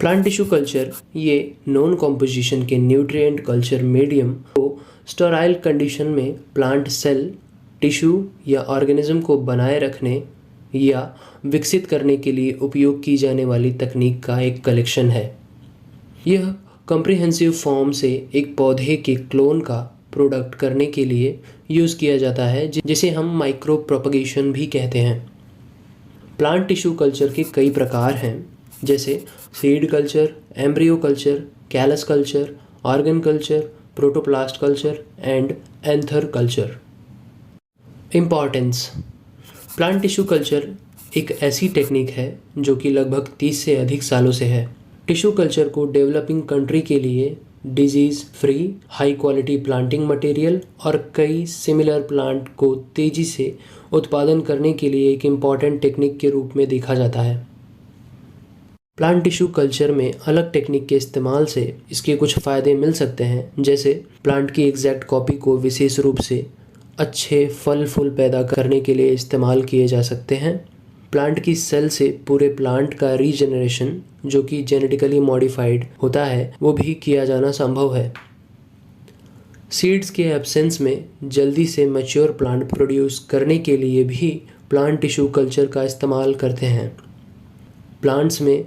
Plant tissue culture ये non composition के nutrient culture medium को स्टेराइल कंडीशन में प्लांट सेल, टिश्यू या ऑर्गेनिज्म को बनाए रखने या विकसित करने के लिए उपयोग की जाने वाली तकनीक का एक कलेक्शन है। यह कॉम्प्रिहेंसिव फॉर्म से एक पौधे के क्लोन का प्रोडक्ट करने के लिए यूज़ किया जाता है, जिसे हम माइक्रो प्रोपगेशन भी कहते हैं। प्लांट टिश्यू कल्चर के कई प्रकार हैं, जैसे seed culture, embryo culture, callus culture, organ culture, protoplast culture and anther culture. Importance: plant tissue culture एक ऐसी टेक्निक है जो कि लगभग 30 से अधिक सालों से है। टिश्यू कल्चर को डेवलपिंग कंट्री के लिए disease free, high quality planting material और कई सिमिलर प्लांट को तेज़ी से उत्पादन करने के लिए एक इम्पॉर्टेंट टेक्निक के रूप में देखा जाता है। प्लांट टिश्यू कल्चर में अलग टेक्निक के इस्तेमाल से इसके कुछ फ़ायदे मिल सकते हैं, जैसे प्लांट की एग्जैक्ट कॉपी को विशेष रूप से अच्छे फल फूल पैदा करने के लिए इस्तेमाल किए जा सकते हैं। प्लांट की सेल से पूरे प्लांट का रीजनरेशन, जो कि जेनेटिकली मॉडिफाइड होता है, वो भी किया जाना संभव है। सीड्स के एब्सेंस में जल्दी से मैच्योर प्लांट प्रोड्यूस करने के लिए भी प्लांट टिश्यू कल्चर का इस्तेमाल करते हैं। प्लांट्स में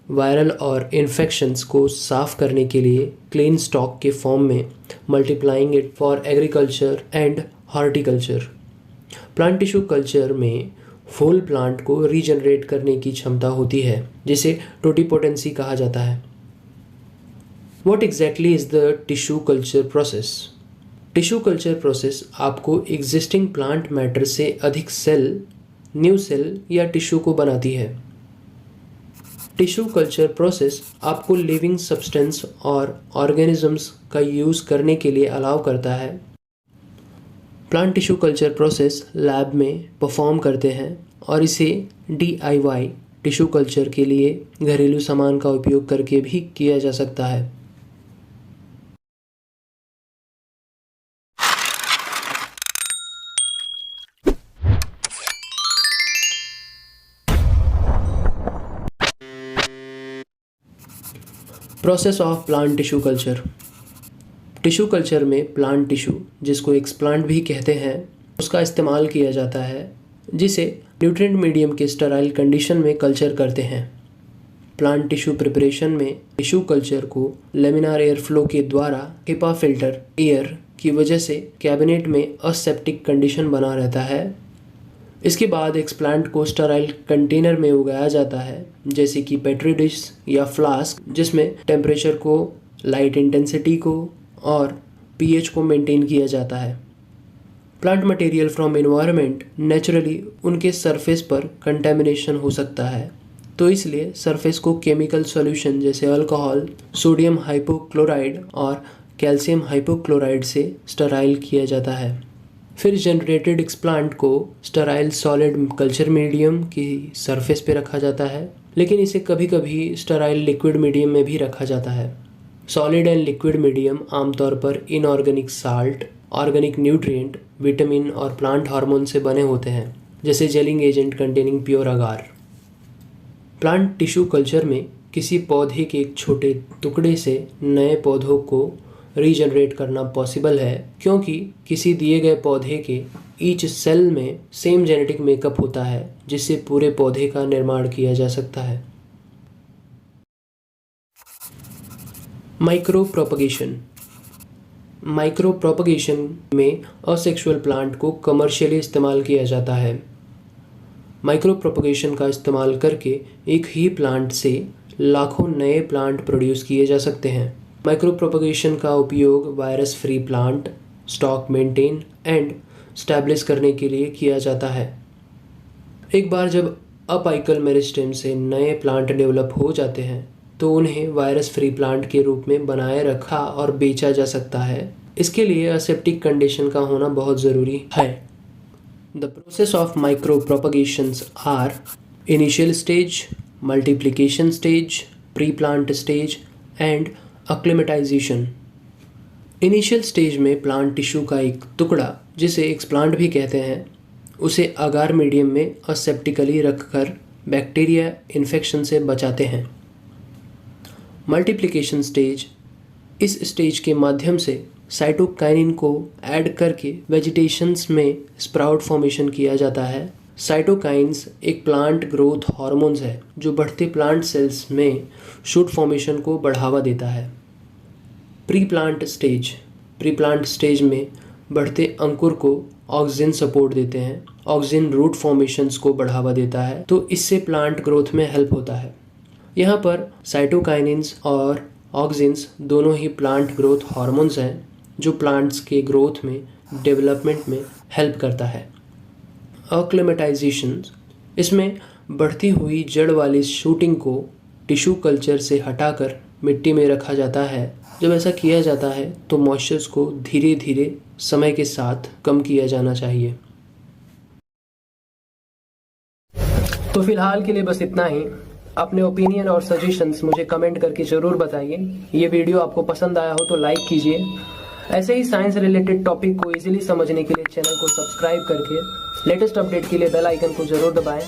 वायरल और इन्फेक्शंस को साफ करने के लिए क्लीन स्टॉक के फॉर्म में multiplying it for agriculture and horticulture. Plant tissue culture में फुल प्लांट को रीजनरेट करने की क्षमता होती है, जिसे टोटिपोटेंसी कहा जाता है। What exactly is the tissue culture process? Tissue culture process आपको एग्जिस्टिंग प्लांट मैटर से अधिक सेल, न्यू सेल या टिश्यू को बनाती है। टिश्यू कल्चर प्रोसेस आपको लिविंग सब्सटेंस और ऑर्गेनिजम्स का यूज़ करने के लिए अलाउ करता है। Plant tissue culture process lab में परफॉर्म करते हैं और इसे DIY टिश्यू कल्चर के लिए घरेलू सामान का उपयोग करके भी किया जा सकता है। Process of plant tissue culture. Tissue culture में प्लांट टिश्यू, जिसको एक्सप्लांट भी कहते हैं, उसका इस्तेमाल किया जाता है, जिसे न्यूट्रिएंट मीडियम के स्टेराइल कंडीशन में कल्चर करते हैं। प्लांट टिश्यू प्रिपरेशन में टिश्यू कल्चर को लेमिनार एयर फ्लो के द्वारा HEPA फिल्टर एयर की वजह से कैबिनेट में असेप्टिक कंडीशन बना रहता है। इसके बाद एक्सप्लांट को स्टेराइल कंटेनर में उगाया जाता है, जैसे कि पेट्री डिश या फ्लास्क, जिसमें टेम्परेचर को, लाइट इंटेंसिटी को और pH को मेंटेन किया जाता है। Plant material from environment naturally उनके सरफेस पर कंटेमिनेशन हो सकता है, तो इसलिए सरफेस को केमिकल सॉल्यूशन जैसे अल्कोहल, सोडियम हाइपोक्लोराइड और कैल्शियम हाइपोक्लोराइड से स्टेराइल किया जाता है। फिर जनरेटेड एक्सप्लांट को स्टेराइल सॉलिड कल्चर मीडियम की सरफेस पे रखा जाता है, लेकिन इसे कभी कभी स्टेराइल लिक्विड मीडियम में भी रखा जाता है। सॉलिड एंड लिक्विड मीडियम आमतौर पर inorganic salt, organic nutrient, vitamin और प्लांट हार्मोन से बने होते हैं, जैसे जेलिंग एजेंट कंटेनिंग प्योर अगार। प्लांट टिश्यू कल्चर में किसी पौधे के एक छोटे टुकड़े से नए पौधों को रीजनरेट करना पॉसिबल है, क्योंकि किसी दिए गए पौधे के ईच सेल में सेम जेनेटिक मेकअप होता है, जिससे पूरे पौधे का निर्माण किया जा सकता है। Micro propagation. माइक्रो प्रोपगेशन में असेक्सुअल प्लांट को कमर्शियली इस्तेमाल किया जाता है। माइक्रो प्रोपगेशन का इस्तेमाल करके एक ही प्लांट से लाखों नए प्लांट प्रोड्यूस किए जा सकते हैं। माइक्रो प्रोपगेशन का उपयोग virus free plant stock maintain and establish करने के लिए किया जाता है। एक बार जब अपाइकल मेरिस्टेम से नए प्लांट डेवलप हो जाते हैं, तो उन्हें वायरस फ्री प्लांट के रूप में बनाए रखा और बेचा जा सकता है। इसके लिए असेप्टिक कंडीशन का होना बहुत ज़रूरी है। The process of micro propagations are initial stage, multiplication stage, pre plant stage and acclimatisation. Initial stage में प्लांट टिश्यू का एक टुकड़ा, जिसे एक्सप्लांट भी कहते हैं, उसे अगार मीडियम में असेप्टिकली रखकर बैक्टीरिया इन्फेक्शन से बचाते हैं। मल्टीप्लिकेशन स्टेज, इस स्टेज के माध्यम से साइटोकाइनिन को ऐड करके वेजिटेशंस में स्प्राउट फॉर्मेशन किया जाता है। साइटोकाइन्स एक प्लांट ग्रोथ हार्मोन्स है जो बढ़ते प्लांट सेल्स में शूट फॉर्मेशन को बढ़ावा देता है। प्री प्लांट स्टेज में बढ़ते अंकुर को ऑक्सिन सपोर्ट देते हैं। ऑक्सिन रूट फॉर्मेशंस को बढ़ावा देता है, तो इससे प्लांट ग्रोथ में हेल्प होता है। यहाँ पर साइटोकाइनिन्स और ऑक्सिन्स दोनों ही प्लांट ग्रोथ हार्मोन्स हैं जो प्लांट्स के ग्रोथ में, डेवलपमेंट में हेल्प करता है। एक्लेमेटाइजेशन, इसमें बढ़ती हुई जड़ वाली शूटिंग को टिश्यू कल्चर से हटाकर मिट्टी में रखा जाता है। जब ऐसा किया जाता है तो मॉइस्चर्स को धीरे धीरे समय के साथ कम किया जाना चाहिए। तो फिलहाल के लिए बस इतना ही। अपने ओपिनियन और सजेशंस मुझे कमेंट करके ज़रूर बताइए। ये वीडियो आपको पसंद आया हो तो लाइक कीजिए। ऐसे ही साइंस रिलेटेड टॉपिक को इजीली समझने के लिए चैनल को सब्सक्राइब करके लेटेस्ट अपडेट के लिए बेल आइकन को ज़रूर दबाएं।